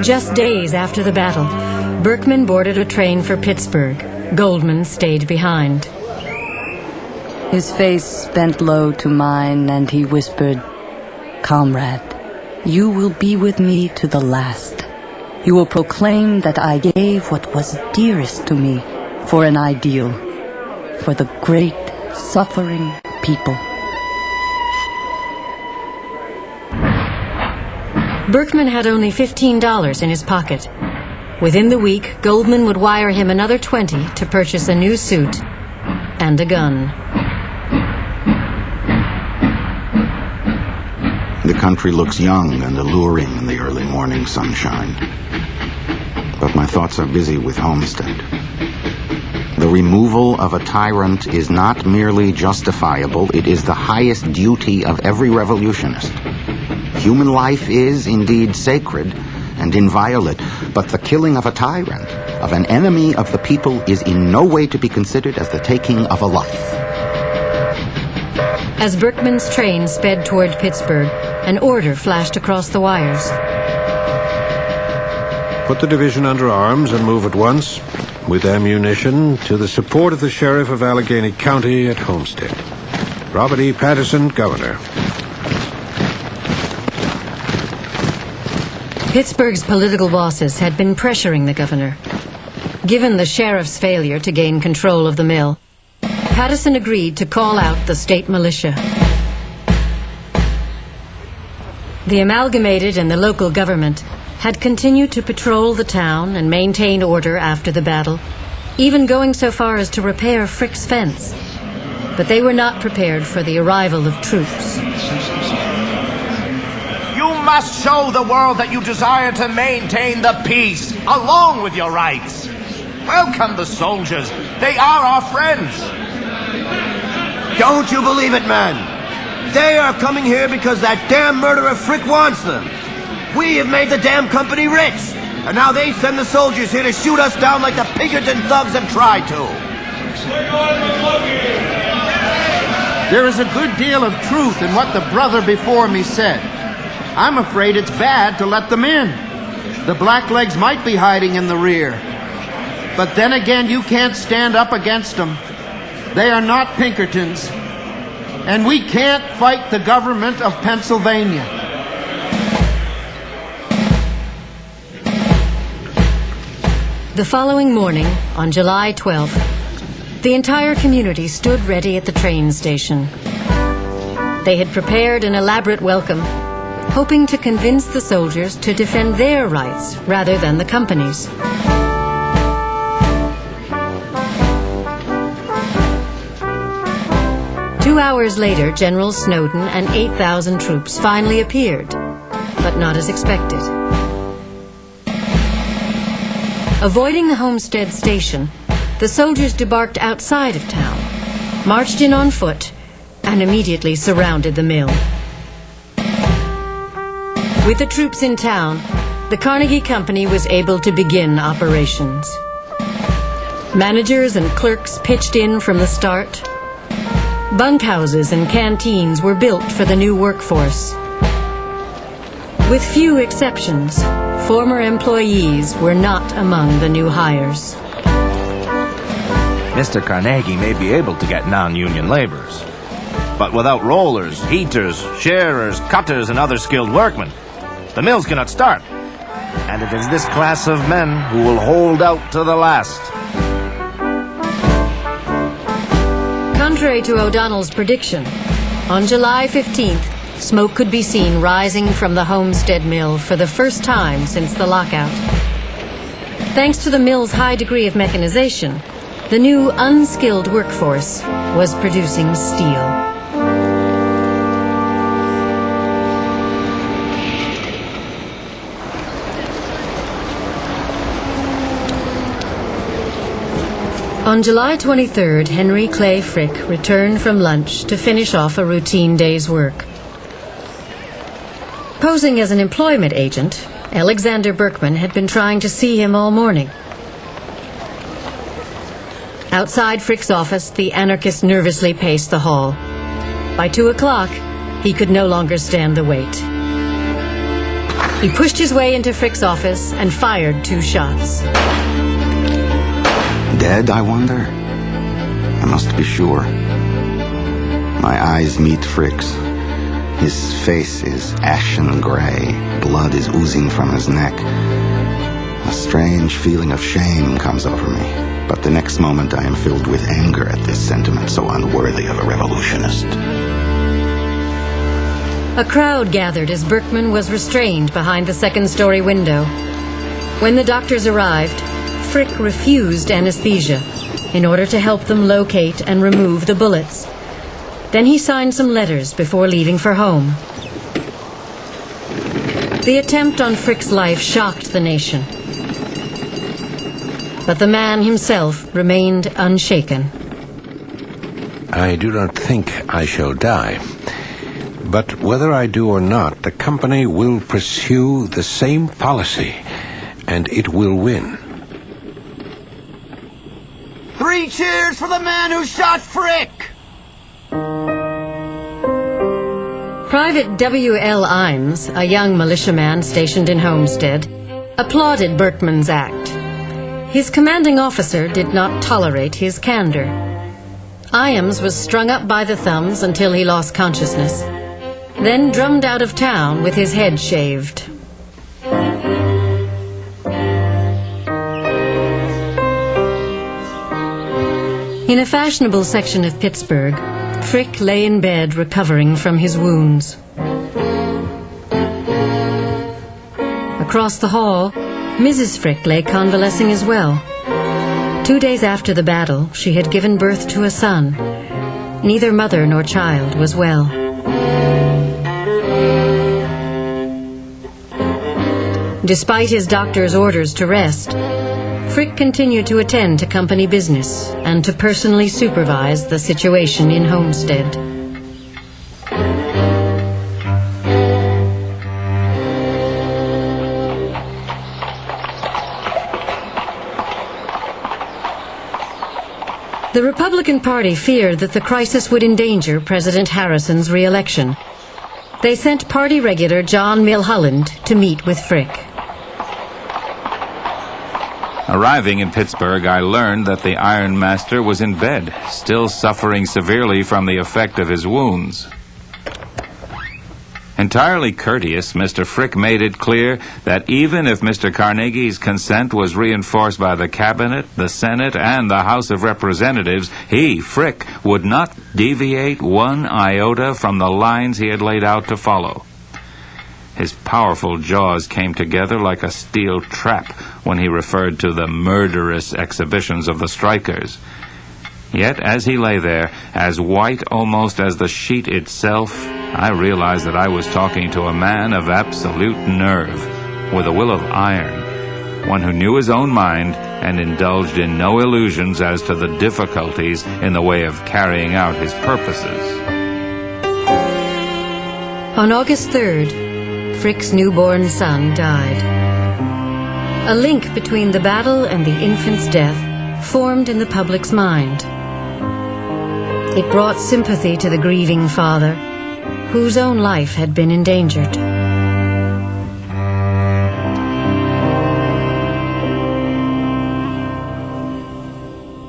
Just days after the battle, Berkman boarded a train for Pittsburgh. Goldman stayed behind. His face bent low to mine, and he whispered, "Comrade, you will be with me to the last. You will proclaim that I gave what was dearest to me for an ideal, for the great, suffering people." Berkman had only $15 in his pocket. Within the week, Goldman would wire him another $20 to purchase a new suit and a gun. The country looks young and alluring in the early morning sunshine. But my thoughts are busy with Homestead. The removal of a tyrant is not merely justifiable, it is the highest duty of every revolutionist. Human life is indeed sacred and inviolate, but the killing of a tyrant, of an enemy of the people, is in no way to be considered as the taking of a life. As Berkman's train sped toward Pittsburgh, an order flashed across the wires. Put the division under arms and move at once, with ammunition, to the support of the Sheriff of Allegheny County at Homestead. Robert E. Patterson, Governor. Pittsburgh's political bosses had been pressuring the governor. Given the sheriff's failure to gain control of the mill, Patterson agreed to call out the state militia. The amalgamated and the local government had continued to patrol the town and maintain order after the battle, even going so far as to repair Frick's fence. But they were not prepared for the arrival of troops. You must show the world that you desire to maintain the peace, along with your rights. Welcome the soldiers. They are our friends. Don't you believe it, man? They are coming here because that damn murderer Frick wants them. We have made the damn company rich, and now they send the soldiers here to shoot us down like the Pinkerton thugs have tried to. There is a good deal of truth in what the brother before me said. I'm afraid it's bad to let them in. The blacklegs might be hiding in the rear. But then again, you can't stand up against them. They are not Pinkertons. And we can't fight the government of Pennsylvania. The following morning, on July 12th, the entire community stood ready at the train station. They had prepared an elaborate welcome, hoping to convince the soldiers to defend their rights rather than the company's. Two hours later, General Snowden and 8,000 troops finally appeared, but not as expected. Avoiding the Homestead station, the soldiers debarked outside of town, marched in on foot, and immediately surrounded the mill. With the troops in town, the Carnegie Company was able to begin operations. Managers and clerks pitched in from the start. Bunkhouses and canteens were built for the new workforce. With few exceptions, former employees were not among the new hires. Mr. Carnegie may be able to get non-union laborers, but without rollers, heaters, shearers, cutters, and other skilled workmen, the mills cannot start. And it is this class of men who will hold out to the last. Contrary to O'Donnell's prediction, on July 15th, smoke could be seen rising from the Homestead mill for the first time since the lockout. Thanks to the mill's high degree of mechanization, the new unskilled workforce was producing steel. On July 23rd, Henry Clay Frick returned from lunch to finish off a routine day's work. Posing as an employment agent, Alexander Berkman had been trying to see him all morning. Outside Frick's office, the anarchist nervously paced the hall. By 2 o'clock, he could no longer stand the wait. He pushed his way into Frick's office and fired 2 shots. Dead, I wonder? I must be sure. My eyes meet Frick's. His face is ashen gray. Blood is oozing from his neck. A strange feeling of shame comes over me, but the next moment I am filled with anger at this sentiment so unworthy of a revolutionist. A crowd gathered as Berkman was restrained behind the second-story window. When the doctors arrived, Frick refused anesthesia in order to help them locate and remove the bullets. Then he signed some letters before leaving for home. The attempt on Frick's life shocked the nation. But the man himself remained unshaken. I do not think I shall die. But whether I do or not, the company will pursue the same policy, and it will win. 3 cheers for the man who shot Frick! Private W.L. Imes, a young militiaman stationed in Homestead, applauded Berkman's act. His commanding officer did not tolerate his candor. Imes was strung up by the thumbs until he lost consciousness, then drummed out of town with his head shaved. In a fashionable section of Pittsburgh, Frick lay in bed recovering from his wounds. Across the hall, Mrs. Frick lay convalescing as well. 2 days after the battle, she had given birth to a son. Neither mother nor child was well. Despite his doctor's orders to rest, Frick continued to attend to company business and to personally supervise the situation in Homestead. The Republican Party feared that the crisis would endanger President Harrison's re-election. They sent party regular John Milholland to meet with Frick. Arriving in Pittsburgh, I learned that the Iron Master was in bed, still suffering severely from the effect of his wounds. Entirely courteous, Mr. Frick made it clear that even if Mr. Carnegie's consent was reinforced by the Cabinet, the Senate, and the House of Representatives, he, Frick, would not deviate 1 iota from the lines he had laid out to follow. His powerful jaws came together like a steel trap when he referred to the murderous exhibitions of the strikers. Yet, as he lay there, as white almost as the sheet itself, I realized that I was talking to a man of absolute nerve, with a will of iron, one who knew his own mind and indulged in no illusions as to the difficulties in the way of carrying out his purposes. On August 3rd, Frick's newborn son died. A link between the battle and the infant's death formed in the public's mind. It brought sympathy to the grieving father, whose own life had been endangered.